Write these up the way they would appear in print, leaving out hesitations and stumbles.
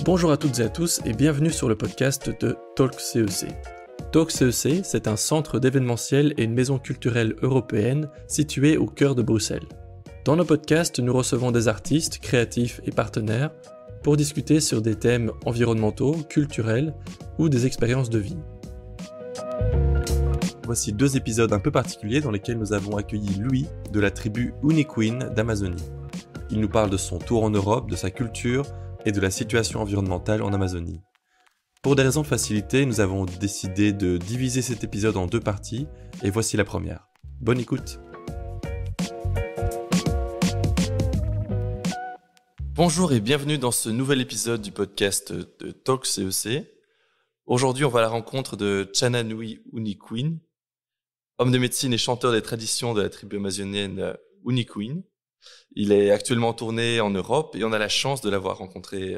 Bonjour à toutes et à tous et bienvenue sur le podcast de Talk CEC. Talk CEC, c'est un centre d'événementiel et une maison culturelle européenne située au cœur de Bruxelles. Dans nos podcasts, nous recevons des artistes, créatifs et partenaires pour discuter sur des thèmes environnementaux, culturels ou des expériences de vie. Voici 2 épisodes un peu particuliers dans lesquels nous avons accueilli Louis de la tribu Uniqueen d'Amazonie. Il nous parle de son tour en Europe, de sa culture et de la situation environnementale en Amazonie. Pour des raisons de facilité, nous avons décidé de diviser cet épisode en 2 parties, et voici la première. Bonne écoute. Bonjour et bienvenue dans ce nouvel épisode du podcast de Talk CEC. Aujourd'hui, on va à la rencontre de Chananui Uniqueen, homme de médecine et chanteur des traditions de la tribu amazonienne Uniqueen. Il est actuellement en tournée en Europe et on a la chance de l'avoir rencontré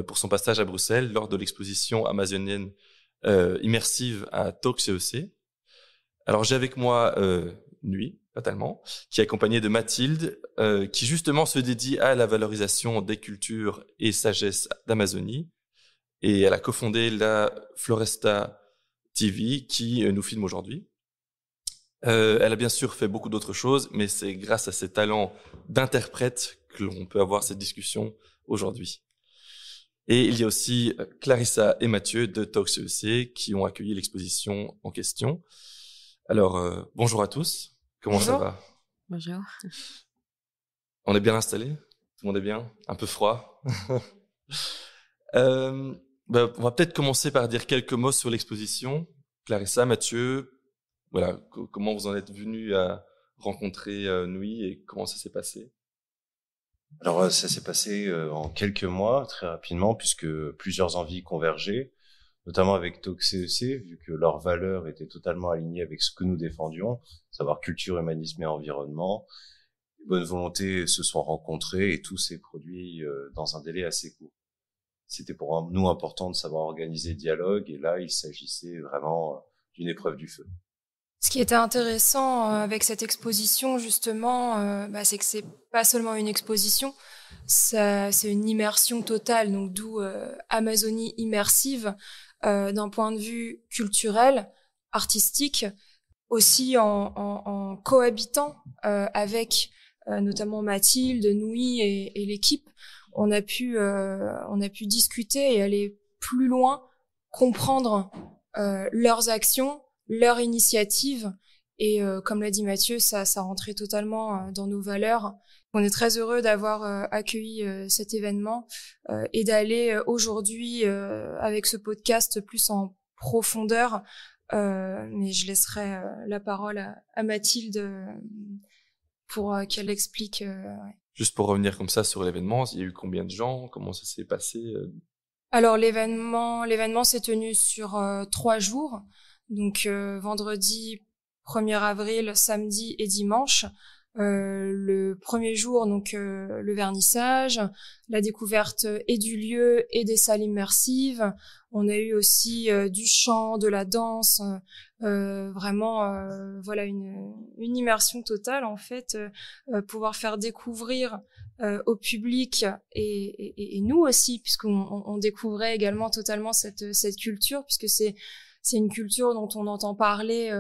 pour son passage à Bruxelles lors de l'exposition amazonienne immersive à Talk CEC. Alors j'ai avec moi Nui, fatalement, qui est accompagné de Mathilde, qui justement se dédie à la valorisation des cultures et sagesses d'Amazonie. Et elle a cofondé la Floresta TV qui nous filme aujourd'hui. Elle a bien sûr fait beaucoup d'autres choses, mais c'est grâce à ses talents d'interprète que l'on peut avoir cette discussion aujourd'hui. Et il y a aussi Clarissa et Mathieu de Talk CEC qui ont accueilli l'exposition en question. Alors, bonjour à tous. Comment ça va? Bonjour. On est bien installés? Tout le monde est bien? Un peu froid? On va peut-être commencer par dire quelques mots sur l'exposition. Clarissa, Mathieu, voilà, comment vous en êtes venus à rencontrer Nui et comment ça s'est passé? Alors ça s'est passé en quelques mois, très rapidement, puisque plusieurs envies convergeaient, notamment avec Talk CEC, vu que leurs valeurs étaient totalement alignées avec ce que nous défendions, savoir culture, humanisme et environnement. Les bonnes volontés se sont rencontrées et tout s'est produit dans un délai assez court. C'était pour nous important de savoir organiser le dialogue, et là il s'agissait vraiment d'une épreuve du feu. Ce qui était intéressant avec cette exposition, justement, c'est que c'est pas seulement une exposition, c'est une immersion totale, donc d'où Amazonie immersive, d'un point de vue culturel, artistique, aussi en cohabitant avec notamment Mathilde, Nui et l'équipe. On a pu discuter et aller plus loin, comprendre leurs actions, leur initiative, et comme l'a dit Mathieu, ça rentrait totalement dans nos valeurs. On est très heureux d'avoir accueilli cet événement et d'aller aujourd'hui avec ce podcast plus en profondeur, mais je laisserai la parole à Mathilde pour qu'elle explique. Juste pour revenir comme ça sur l'événement, il y a eu combien de gens? Comment ça s'est passé? Alors l'événement s'est tenu sur 3 jours. Donc vendredi 1er avril, samedi et dimanche. Le premier jour, donc le vernissage, la découverte et du lieu et des salles immersives. On a eu aussi du chant, de la danse, vraiment voilà une immersion totale en fait, pouvoir faire découvrir au public et nous aussi, puisqu'on découvrait également totalement cette culture, puisque c'est une culture dont on entend parler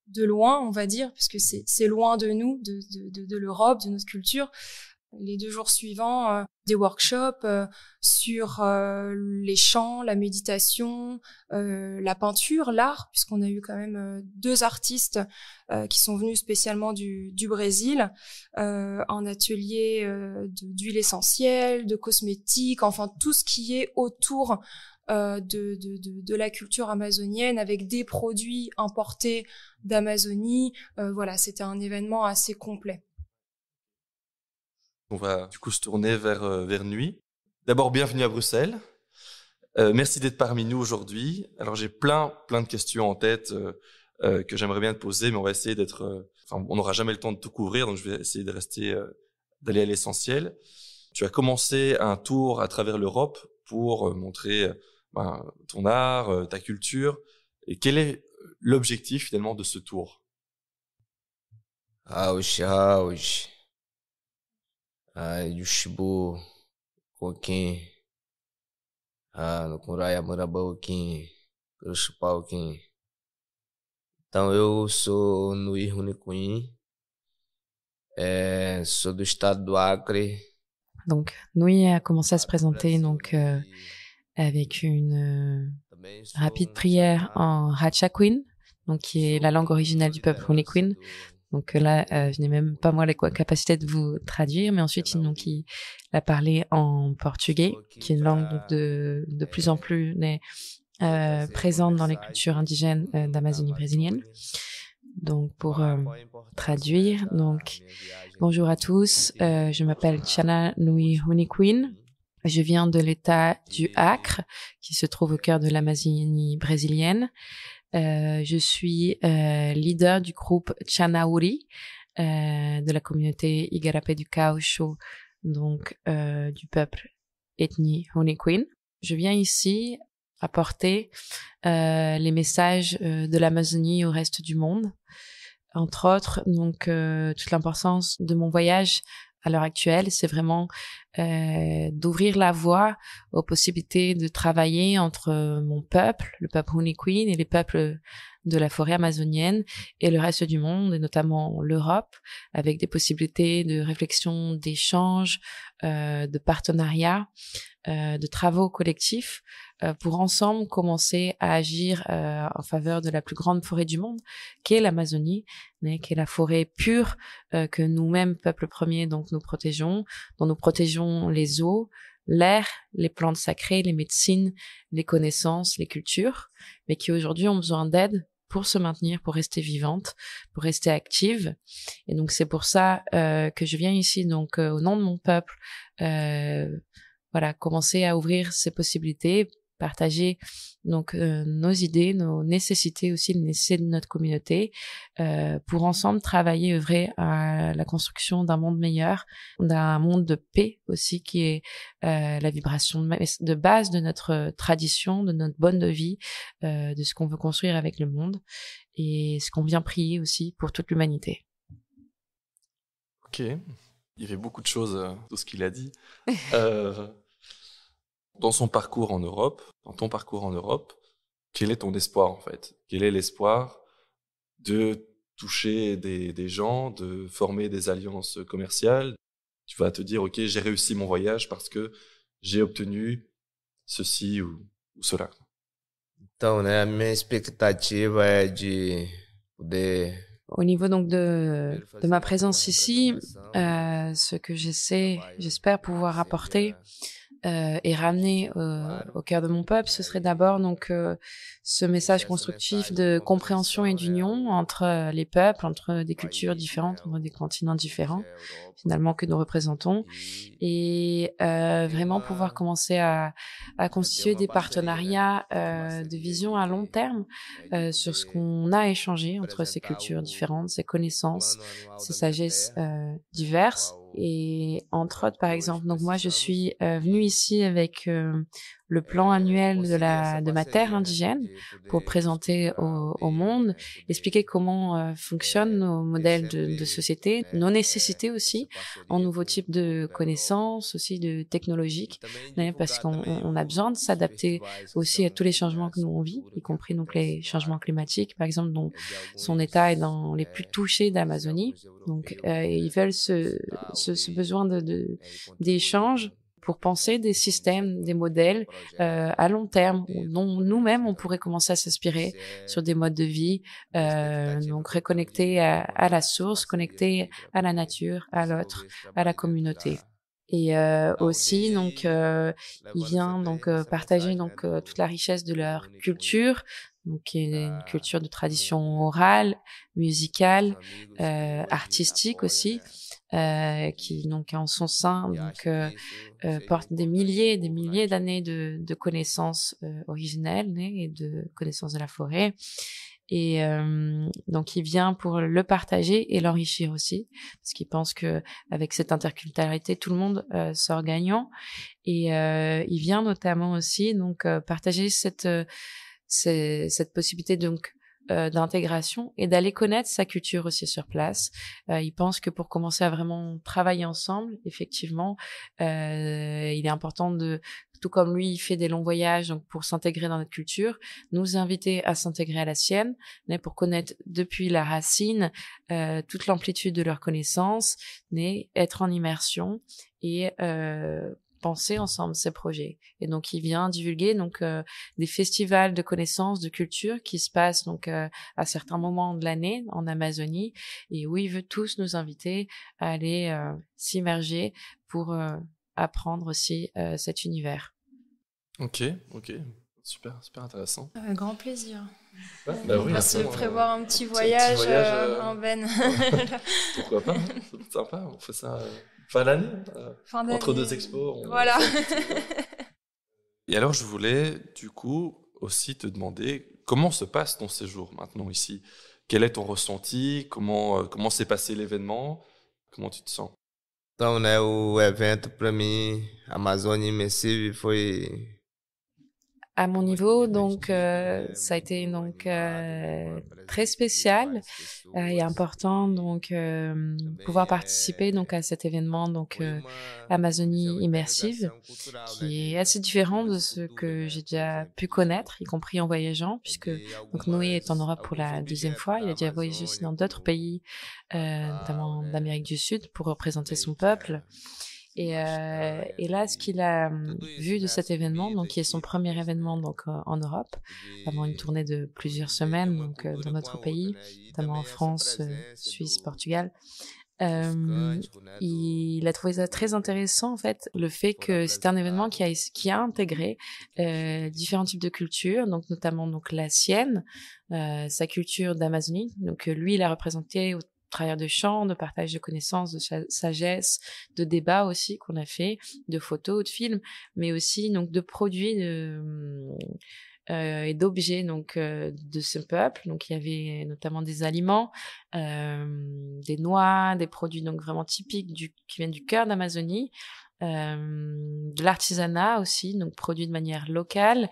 de loin, on va dire, puisque c'est loin de nous, de l'Europe, de notre culture. Les 2 jours suivants, des workshops sur les chants, la méditation, la peinture, l'art, puisqu'on a eu quand même 2 artistes qui sont venus spécialement du Brésil, un atelier d'huile essentielle, de cosmétiques, enfin tout ce qui est autour de la culture amazonienne, avec des produits importés d'Amazonie. Voilà, c'était un événement assez complet. On va du coup se tourner vers Nui. D'abord, bienvenue à Bruxelles. Merci d'être parmi nous aujourd'hui. Alors j'ai plein de questions en tête que j'aimerais bien te poser, mais on va essayer on n'aura jamais le temps de tout couvrir, donc je vais essayer d'aller à l'essentiel. Tu as commencé un tour à travers l'Europe pour montrer ton art, ta culture. Et quel est l'objectif finalement de ce tour? Yushibo, Koken, no Kuraya Murabauquim, Urushupauquim. Então, eu sou Nui Runicuim, sou do estado do Acre. Donc, Nui a commencé à se présenter donc avec une rapide prière en Hachakwin, donc qui est la langue originale du peuple Runikwin. Donc là, je n'ai même pas moi la capacité de vous traduire, mais ensuite il a parlé en portugais, qui est une langue donc, de plus en plus présente dans les cultures indigènes d'Amazonie brésilienne. Donc pour traduire, donc bonjour à tous, je m'appelle Chana Nui Runikwin. Je viens de l'État du Acre, qui se trouve au cœur de l'Amazonie brésilienne. Je suis leader du groupe Chanauri, de la communauté Igarapé du Caucho, donc du peuple ethnie Runikwin. Je viens ici apporter les messages de l'Amazonie au reste du monde. Entre autres, donc toute l'importance de mon voyage à l'heure actuelle, c'est vraiment d'ouvrir la voie aux possibilités de travailler entre mon peuple, le peuple Runikwin, et les peuples de la forêt amazonienne et le reste du monde, et notamment l'Europe, avec des possibilités de réflexion, d'échange, de partenariat, de travaux collectifs, pour ensemble commencer à agir en faveur de la plus grande forêt du monde, qui est l'Amazonie, qui est la forêt pure que nous-mêmes, peuple premier, donc nous protégeons, dont nous protégeons les eaux, l'air, les plantes sacrées, les médecines, les connaissances, les cultures, mais qui aujourd'hui ont besoin d'aide pour se maintenir, pour rester vivantes, pour rester actives. Et donc c'est pour ça que je viens ici, donc au nom de mon peuple, commencer à ouvrir ces possibilités, partager donc nos idées, nos nécessités aussi, les nécessités de notre communauté, pour ensemble travailler, œuvrer à la construction d'un monde meilleur, d'un monde de paix aussi, qui est la vibration de base de notre tradition, de notre bonne de vie, de ce qu'on veut construire avec le monde, et ce qu'on vient prier aussi pour toute l'humanité. Ok, il y avait beaucoup de choses dans ce qu'il a dit. Dans son parcours en Europe, dans ton parcours en Europe, quel est ton espoir en fait? Quel est l'espoir de toucher des gens, de former des alliances commerciales? Tu vas te dire, ok, j'ai réussi mon voyage parce que j'ai obtenu ceci ou cela. Então, né, a minha expectativa é de poder. Au niveau donc de ma présence ici, ce que j'espère pouvoir apporter et ramener au cœur de mon peuple, ce serait d'abord donc ce message constructif de compréhension et d'union entre les peuples, entre des cultures différentes, entre des continents différents, finalement, que nous représentons, et vraiment pouvoir commencer à constituer des partenariats de vision à long terme sur ce qu'on a échangé entre ces cultures différentes, ces connaissances, ces sagesses diverses. Et entre autres, par exemple, donc moi je suis venue ici avec le plan annuel de ma terre indigène pour présenter au monde, expliquer comment fonctionnent nos modèles de société, nos nécessités aussi, en nouveaux types de connaissances, aussi de technologiques, parce qu'on a besoin de s'adapter aussi à tous les changements que nous on vit, y compris donc les changements climatiques, par exemple, dont son état est dans les plus touchés d'Amazonie. Donc ils veulent ce besoin d'échange pour penser des systèmes, des modèles à long terme, dont nous-mêmes on pourrait commencer à s'inspirer sur des modes de vie, donc reconnectés à la source, connectés à la nature, à l'autre, à la communauté. Et aussi donc il vient donc partager donc toute la richesse de leur culture, donc qui est une culture de tradition orale, musicale, artistique aussi, qui donc en son sein donc porte des milliers d'années de connaissances originelles et de connaissances de la forêt. Et donc il vient pour le partager et l'enrichir aussi, parce qu'il pense que avec cette interculturalité tout le monde sort gagnant. Et il vient notamment aussi donc partager cette possibilité donc d'intégration et d'aller connaître sa culture aussi sur place. Il pense que pour commencer à vraiment travailler ensemble, effectivement, il est important de tout comme lui, il fait des longs voyages donc pour s'intégrer dans notre culture, nous inviter à s'intégrer à la sienne, mais pour connaître depuis la racine toute l'amplitude de leurs connaissances, mais être en immersion et penser ensemble ces projets. Et donc, il vient divulguer donc des festivals de connaissances, de culture qui se passent donc à certains moments de l'année en Amazonie, et où il veut tous nous inviter à aller s'immerger pour apprendre aussi cet univers. Ok. Super intéressant. Avec grand plaisir. Ouais, On va se prévoir un petit voyage, en Ben. Pourquoi pas, ça peut être sympa, on fait ça fin d'année, entre deux expos. Voilà. Et alors je voulais du coup aussi te demander comment se passe ton séjour maintenant ici. Quel est ton ressenti? Comment s'est passé l'événement? Comment tu te sens? Então, né, o evento para mim, Amazônia Imersive, foi À mon niveau, donc, ça a été donc très spécial et important, donc pouvoir participer donc à cet événement donc Amazonie Immersive, qui est assez différent de ce que j'ai déjà pu connaître, y compris en voyageant, puisque donc Noé est en Europe pour la 2e fois. Il a déjà voyagé aussi dans d'autres pays, notamment d'Amérique du Sud, pour représenter son peuple. Et là, ce qu'il a vu de cet événement, donc qui est son premier événement donc en Europe, avant une tournée de plusieurs semaines donc dans notre pays, notamment en France, Suisse, Portugal, il a trouvé ça très intéressant en fait, le fait que c'était un événement qui a intégré différents types de cultures, donc notamment donc la sienne, sa culture d'Amazonie. Donc lui, il a représenté travers de chants, de partage de connaissances, de sagesse, de débats aussi qu'on a fait, de photos, de films, mais aussi donc de produits et d'objets donc de ce peuple. Donc il y avait notamment des aliments, des noix, des produits donc vraiment typiques qui viennent du cœur d'Amazonie. De l'artisanat aussi, donc produit de manière locale,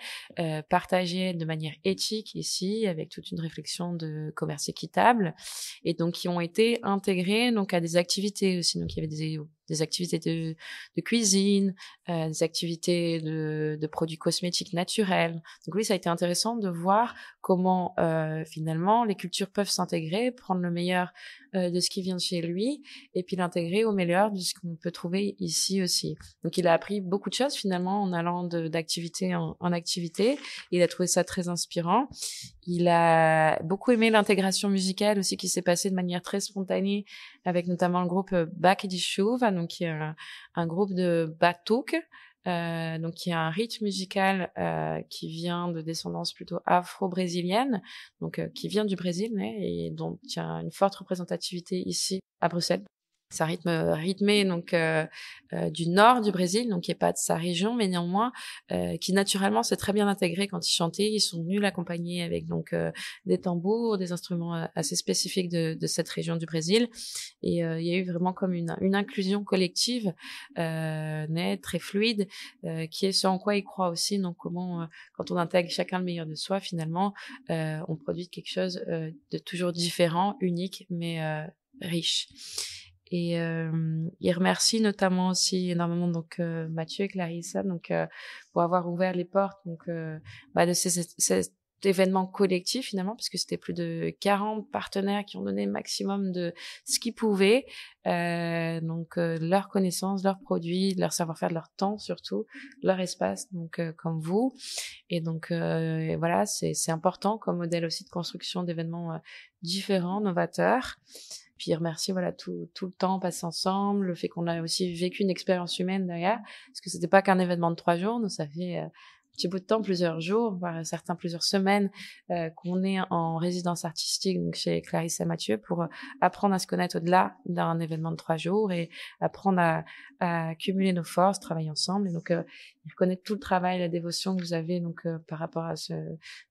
partagé de manière éthique ici, avec toute une réflexion de commerce équitable, et donc qui ont été intégrés donc à des activités aussi. Donc il y avait des activités de cuisine, des activités de produits cosmétiques naturels. Donc oui, ça a été intéressant de voir comment finalement les cultures peuvent s'intégrer, prendre le meilleur de ce qui vient de chez lui, et puis l'intégrer au meilleur de ce qu'on peut trouver ici aussi. Donc il a appris beaucoup de choses finalement en allant d'activité en activité. Il a trouvé ça très inspirant. Il a beaucoup aimé l'intégration musicale aussi qui s'est passée de manière très spontanée, avec notamment le groupe Baque de Chuva, donc qui est un groupe de batuque, donc qui a un rythme musical qui vient de descendance plutôt afro-brésilienne, donc qui vient du Brésil, et dont il y a une forte représentativité ici à Bruxelles. C'est un rythme rythmé donc du nord du Brésil, donc qui est pas de sa région, mais néanmoins qui naturellement s'est très bien intégré quand ils chantaient. Ils sont venus l'accompagner avec donc des tambours, des instruments assez spécifiques de cette région du Brésil. Et il y a eu vraiment comme une inclusion collective très fluide, qui est ce en quoi il croit aussi. Donc comment quand on intègre chacun le meilleur de soi, finalement, on produit quelque chose de toujours différent, unique, mais riche. Et il remercie notamment aussi énormément donc Mathieu et Clarissa donc pour avoir ouvert les portes donc de cet événement collectif finalement, puisque c'était plus de 40 partenaires qui ont donné le maximum de ce qu'ils pouvaient, donc leurs connaissances, leurs produits, leur savoir-faire, leur temps surtout, leur espace, donc comme vous. Et donc voilà, c'est important comme modèle aussi de construction d'événements différents, novateurs. Puis remercier voilà tout le temps passé ensemble, le fait qu'on a aussi vécu une expérience humaine derrière, parce que c'était pas qu'un événement de 3 jours, nous ça fait un petit bout de temps, plusieurs jours, voire certains plusieurs semaines qu'on est en résidence artistique donc chez Clarisse et Mathieu pour apprendre à se connaître au-delà d'un événement de 3 jours et apprendre à cumuler nos forces, travailler ensemble. Et donc il reconnaît tout le travail, la dévotion que vous avez donc par rapport à ce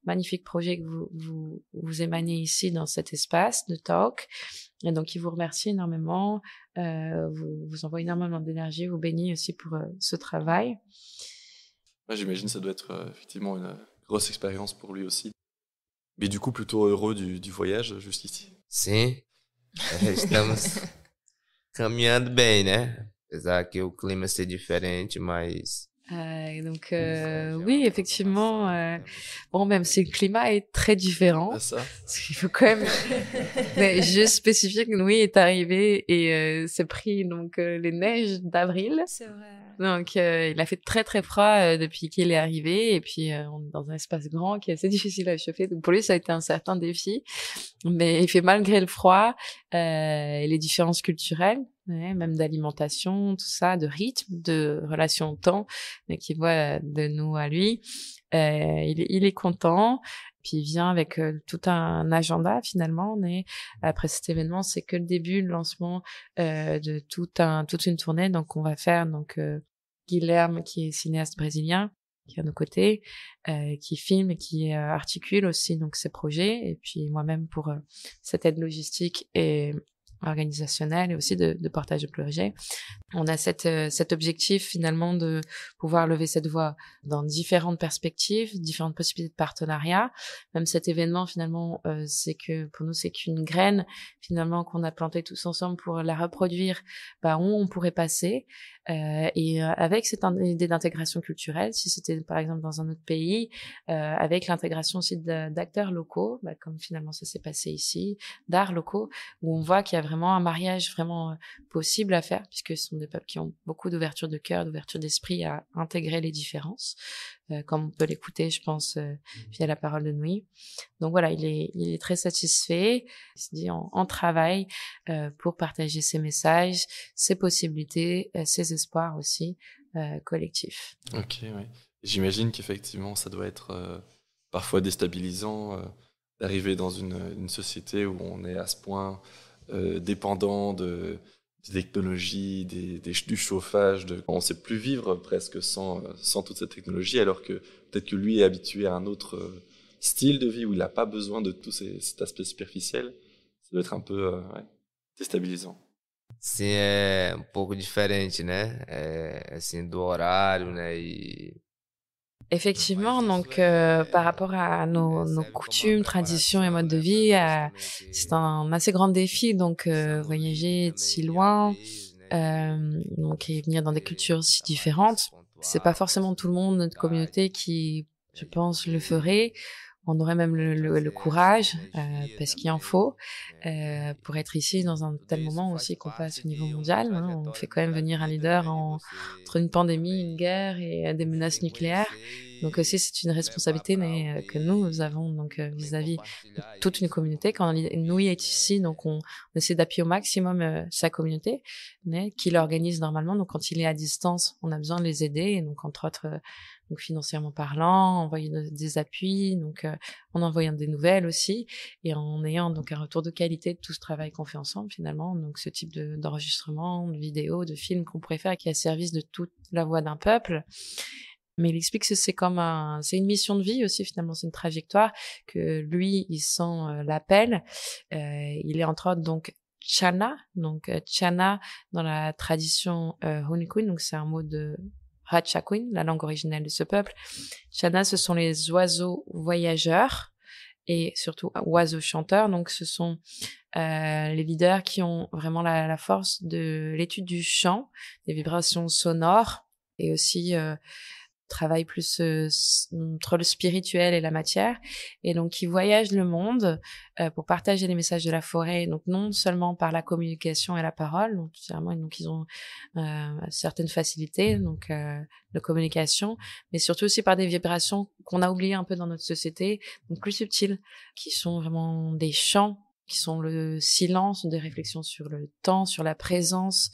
magnifique projet que vous émanez ici dans cet espace de talk. Et donc, il vous remercie énormément, vous envoie énormément d'énergie, vous bénit aussi pour ce travail. Ouais, j'imagine que ça doit être effectivement une grosse expérience pour lui aussi. Mais du coup, plutôt heureux du voyage jusqu'ici. Sim, estamos caminhando bem, né? Apesar que o clima ser diferente, mas Donc oui, effectivement. Bon, même si le climat est très différent, Ah, ça. parce qu'il faut quand même mais juste spécifier que Louis est arrivé et s'est pris donc les neiges d'avril. C'est vrai. Donc il a fait très très froid depuis qu'il est arrivé et puis on est dans un espace grand qui est assez difficile à chauffer. Donc pour lui ça a été un certain défi, mais il fait malgré le froid et les différences culturelles, ouais, même d'alimentation, tout ça, de rythme, de relation au temps, mais qui voit de nous à lui. Il est content. Puis il vient avec tout un agenda finalement. Mais après cet événement, c'est que le début, le lancement de toute une tournée. Donc on va faire donc Guilherme qui est cinéaste brésilien, qui est à nos côtés, qui filme et qui articule aussi donc ses projets. Et puis moi-même pour cette aide logistique et organisationnelle et aussi de partage de projets. On a cet objectif finalement de pouvoir lever cette voix dans différentes perspectives, différentes possibilités de partenariat. Même cet événement finalement, c'est que pour nous c'est qu'une graine finalement qu'on a plantée tous ensemble pour la reproduire, où on pourrait passer et avec cette idée d'intégration culturelle, si c'était par exemple dans un autre pays, avec l'intégration aussi d'acteurs locaux, comme finalement ça s'est passé ici, d'arts locaux, où on voit qu'il y a vraiment un mariage vraiment possible à faire, puisque ce sont des peuples qui ont beaucoup d'ouverture de cœur, d'ouverture d'esprit à intégrer les différences, comme on peut l'écouter, je pense, via la parole de Nui. Donc voilà, il est très satisfait, il se dit en travail pour partager ses messages, ses possibilités, ses espoirs aussi collectifs. Ok, oui. J'imagine qu'effectivement, ça doit être parfois déstabilisant d'arriver dans une société où on est à ce point dépendant des technologies, du chauffage. On ne sait plus vivre presque sans toute cette technologie, alors que peut-être que lui est habitué à un autre style de vie où il n'a pas besoin de tout cet aspect superficiel. Ça doit être un peu déstabilisant. Sim, é pouco différente, né? Assim, do horário, né? Effectivement, donc par rapport à nos coutumes, traditions et modes de vie, c'est un assez grand défi. Donc voyager de si loin, donc et venir dans des cultures si différentes, c'est pas forcément tout le monde, notre communauté qui, je pense, le ferait. On aurait même le courage, parce qu'il en faut, pour être ici dans un tel moment aussi qu'on passe au niveau mondial. Hein. On fait quand même venir un leader entre une pandémie, une guerre et des menaces nucléaires. Donc aussi, c'est une responsabilité mais, que nous avons donc vis-à-vis de toute une communauté. Quand nous est ici, donc on essaie d'appuyer au maximum sa communauté, mais qui l'organise normalement. Donc quand il est à distance, on a besoin de les aider. Et donc entre autres, donc financièrement parlant, envoyer des appuis, donc en envoyant des nouvelles aussi, et en ayant donc un retour de qualité de tout ce travail qu'on fait ensemble finalement. Donc ce type d'enregistrement, de vidéos, de films qu'on pourrait faire qui est à service de toute la voix d'un peuple. Mais il explique que c'est une mission de vie aussi finalement, c'est une trajectoire que lui il sent l'appel. Il est entre autres donc Chana, donc Chana dans la tradition Hunikuin, donc c'est un mot de Ratchakuin, la langue originelle de ce peuple. Chana, ce sont les oiseaux voyageurs et surtout oiseaux chanteurs. Donc ce sont les leaders qui ont vraiment la force de l'étude du chant, des vibrations sonores et aussi travail plus entre le spirituel et la matière, et donc ils voyagent le monde pour partager les messages de la forêt, donc non seulement par la communication et la parole, donc ils ont certaines facilités donc de communication, mais surtout aussi par des vibrations qu'on a oubliées un peu dans notre société, donc plus subtiles, qui sont vraiment des chants, qui sont le silence, des réflexions sur le temps, sur la présence,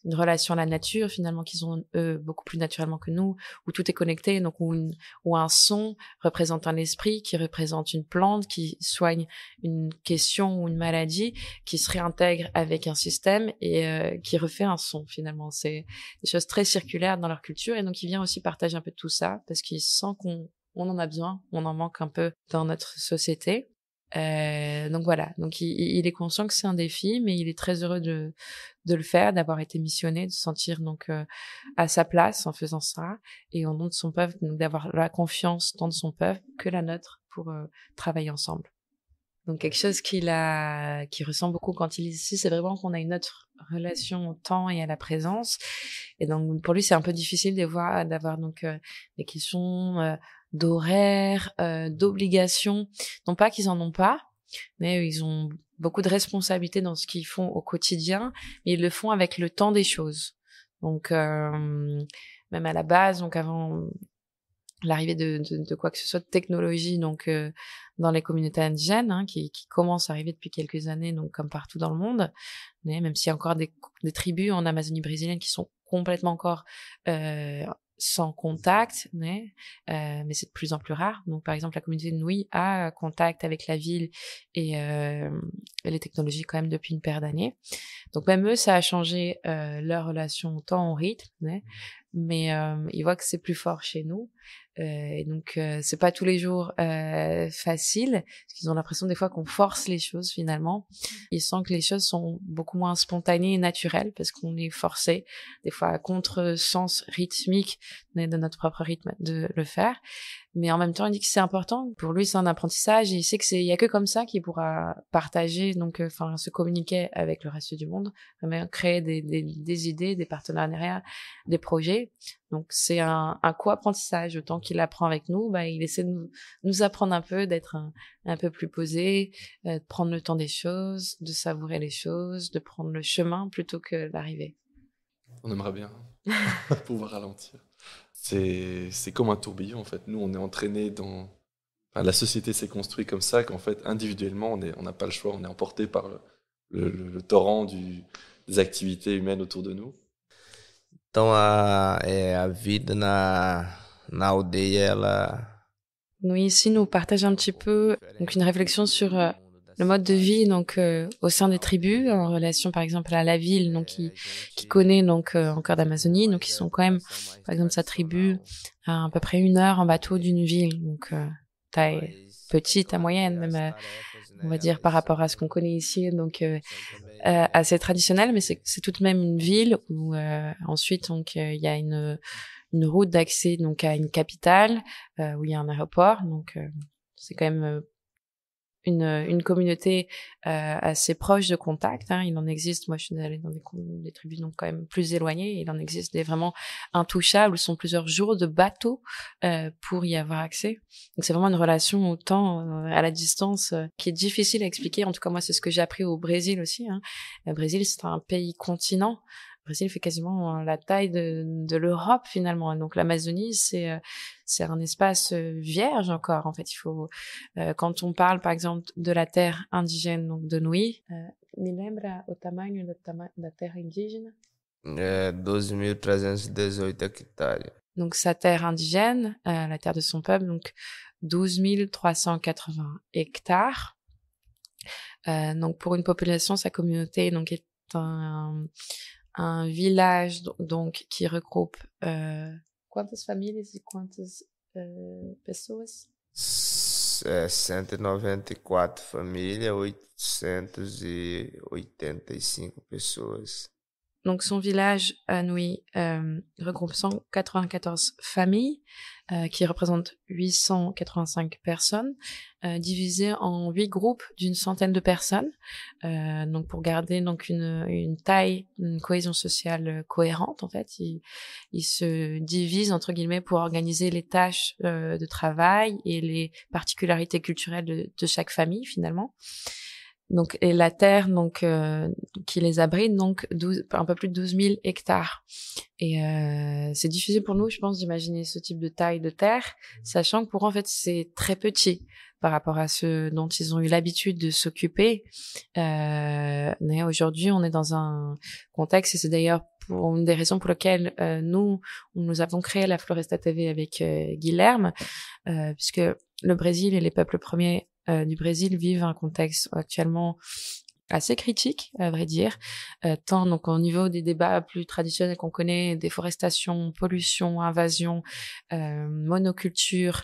une relation à la nature finalement qu'ils ont eux beaucoup plus naturellement que nous, où tout est connecté, donc où un son représente un esprit qui représente une plante qui soigne une question ou une maladie, qui se réintègre avec un système et qui refait un son finalement. C'est des choses très circulaires dans leur culture, et donc il vient aussi partager un peu de tout ça parce qu'il sent qu'on en a besoin, on en manque un peu dans notre société. Donc voilà, donc il est conscient que c'est un défi, mais il est très heureux de le faire, d'avoir été missionné, de se sentir donc à sa place en faisant ça, et au nom de son peuple, donc d'avoir la confiance tant de son peuple que la nôtre pour travailler ensemble. Donc quelque chose qui ressent beaucoup quand il est ici, c'est vraiment qu'on a une autre relation au temps et à la présence. Et donc pour lui, c'est un peu difficile d'avoir donc des questions d'horaire, d'obligation. Non pas qu'ils en ont pas, mais ils ont beaucoup de responsabilités dans ce qu'ils font au quotidien, mais ils le font avec le temps des choses. Donc même à la base, donc avant l'arrivée de quoi que ce soit de technologie, donc dans les communautés indigènes, hein, qui commencent à arriver depuis quelques années, donc comme partout dans le monde, mais même s'il y a encore des tribus en Amazonie brésilienne qui sont complètement encore sans contact, mais c'est de plus en plus rare. Donc par exemple la communauté de Nui a contact avec la ville et les technologies quand même depuis une paire d'années. Donc même eux, ça a changé leur relation au temps, au rythme, mais ils voient que c'est plus fort chez nous. Et donc c'est pas tous les jours facile, parce qu'ils ont l'impression des fois qu'on force les choses finalement. Ils sentent que les choses sont beaucoup moins spontanées et naturelles parce qu'on est forcé des fois à contre-sens rythmique de notre propre rythme de le faire. Mais en même temps, il dit que c'est important. Pour lui, c'est un apprentissage et il sait que il y a que comme ça qu'il pourra partager, donc, se communiquer avec le reste du monde, créer des idées, des partenariats, des projets. Donc, c'est un co-apprentissage. Autant qu'il apprend avec nous, il essaie de nous apprendre un peu, d'être un peu plus posé, de prendre le temps des choses, de savourer les choses, de prendre le chemin plutôt que l'arrivée. On aimerait bien pouvoir ralentir. C'est comme un tourbillon, en fait. Nous, on est entraînés dans... Enfin, la société s'est construite comme ça, qu'en fait, individuellement, on n'a pas le choix. On est emporté par le torrent des activités humaines autour de nous. Então, a vida na aldeia, Nous, ici, nous partageons un petit peu donc, une réflexion sur le mode de vie donc au sein des tribus en relation par exemple à la ville donc qui connaît donc encore d'Amazonie, donc ils sont quand même par exemple sa tribu à peu près 1 heure en bateau d'une ville, donc taille petite à moyenne même on va dire par rapport à ce qu'on connaît ici, donc assez traditionnel, mais c'est tout de même une ville où ensuite donc il y a une route d'accès donc à une capitale où il y a un aéroport, donc c'est quand même une communauté assez proche de contact, hein. Il en existe, moi je suis allée dans des tribus donc quand même plus éloignées, il en existe des vraiment intouchables, ce sont plusieurs jours de bateau pour y avoir accès. Donc c'est vraiment une relation au temps, à la distance, qui est difficile à expliquer. En tout cas moi c'est ce que j'ai appris au Brésil aussi, hein. Le Brésil c'est un pays continent. Le Brésil fait quasiment la taille de l'Europe finalement. Donc l'Amazonie, c'est un espace vierge encore. En fait, il faut quand on parle par exemple de la terre indigène donc de Nui, me lembra o tamanho da terra indígena? 12.318 hectares. Donc sa terre indigène, la terre de son peuple, donc 12 380 hectares. Donc pour une population, sa communauté donc est un village donc qui regroupe quantas famílias e quantas pessoas? 194 famílias, 885 pessoas. Donc son village à Nui regroupe 194 familles qui représentent 885 personnes, divisées en 8 groupes d'une centaine de personnes, donc pour garder donc une taille, une cohésion sociale cohérente en fait. Ils se divisent entre guillemets pour organiser les tâches de travail et les particularités culturelles de chaque famille finalement. Donc, et la terre, donc, qui les abrite, donc, un peu plus de 12 000 hectares. Et, c'est difficile pour nous, je pense, d'imaginer ce type de taille de terre, sachant que pour eux, en fait, c'est très petit par rapport à ce dont ils ont eu l'habitude de s'occuper. Mais aujourd'hui, on est dans un contexte, et c'est d'ailleurs pour une des raisons pour lesquelles, nous avons créé la Floresta TV avec, Guilherme, puisque le Brésil et les peuples premiers du Brésil vivent un contexte actuellement assez critique, à vrai dire, tant donc au niveau des débats plus traditionnels qu'on connaît, déforestation, pollution, invasion, monoculture,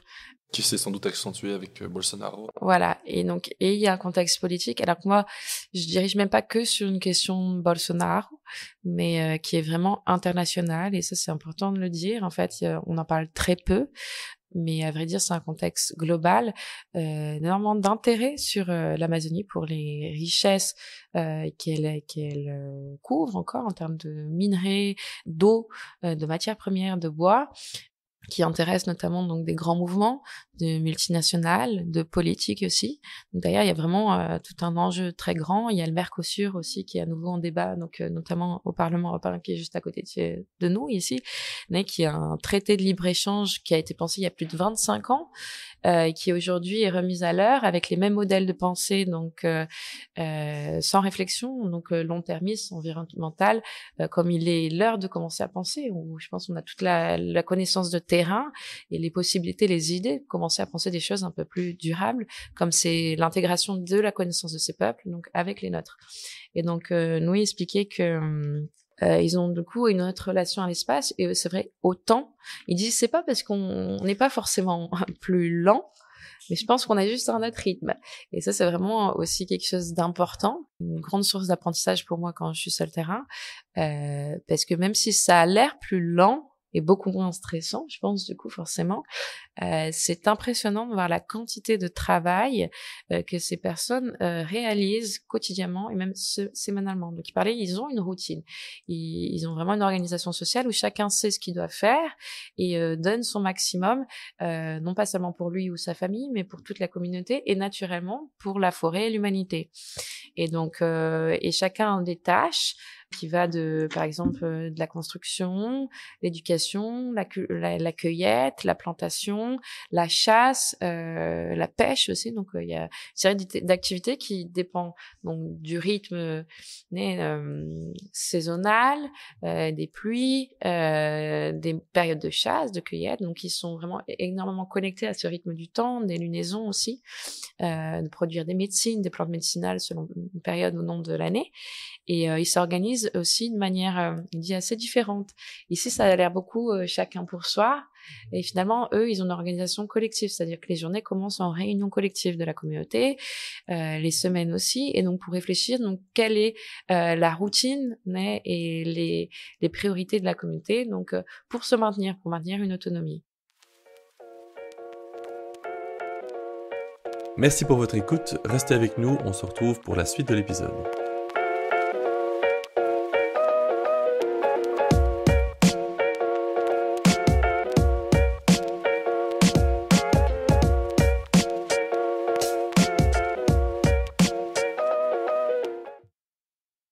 qui s'est sans doute accentué avec Bolsonaro. Voilà, et il y a un contexte politique, alors que moi, je dirige même pas que sur une question Bolsonaro, mais qui est vraiment internationale, et ça c'est important de le dire, en fait, on en parle très peu, mais à vrai dire, c'est un contexte global, énormément d'intérêt sur l'Amazonie pour les richesses qu'elle couvre encore en termes de minerais, d'eau, de matières premières, de bois, qui intéresse notamment donc des grands mouvements, de multinationales, de politique aussi. Donc d'ailleurs, il y a vraiment tout un enjeu très grand. Il y a le Mercosur aussi qui est à nouveau en débat, donc notamment au Parlement européen qui est juste à côté de nous ici, mais qui est un traité de libre-échange qui a été pensé il y a plus de 25 ans, qui aujourd'hui est remise à l'heure avec les mêmes modèles de pensée, donc sans réflexion, donc long-termisme, environnemental, comme il est l'heure de commencer à penser, où je pense qu'on a toute la connaissance de terrain et les possibilités, les idées, commencer à penser des choses un peu plus durables, comme c'est l'intégration de la connaissance de ces peuples, donc avec les nôtres. Et donc, nous expliquer que ils ont du coup une autre relation à l'espace, et c'est vrai, au temps. Ils disent, c'est pas parce qu'on n'est pas forcément plus lent, mais je pense qu'on a juste un autre rythme. Et ça, c'est vraiment aussi quelque chose d'important, une grande source d'apprentissage pour moi quand je suis sur le terrain, parce que même si ça a l'air plus lent, et beaucoup moins stressant, je pense, du coup, forcément. C'est impressionnant de voir la quantité de travail que ces personnes réalisent quotidiennement et même sémanalement. Donc, ils ont une routine. Ils ont vraiment une organisation sociale où chacun sait ce qu'il doit faire et donne son maximum, non pas seulement pour lui ou sa famille, mais pour toute la communauté et naturellement pour la forêt et l'humanité. Et donc, et chacun a des tâches qui va de, par exemple, de la construction, l'éducation, la cueillette, la plantation, la chasse, la pêche aussi. Donc, il y a une série d'activités qui dépendent donc du rythme saisonnal, des pluies, des périodes de chasse, de cueillette. Donc, ils sont vraiment énormément connectés à ce rythme du temps, des lunaisons aussi, de produire des médecines, des plantes médicinales selon une période au long de l'année. Et ils s'organisent aussi de manière assez différente. Ici, ça a l'air beaucoup chacun pour soi. Et finalement, eux, ils ont une organisation collective, c'est-à-dire que les journées commencent en réunion collective de la communauté, les semaines aussi. Et donc, pour réfléchir, donc quelle est la routine et les priorités de la communauté, donc pour maintenir une autonomie. Merci pour votre écoute. Restez avec nous. On se retrouve pour la suite de l'épisode.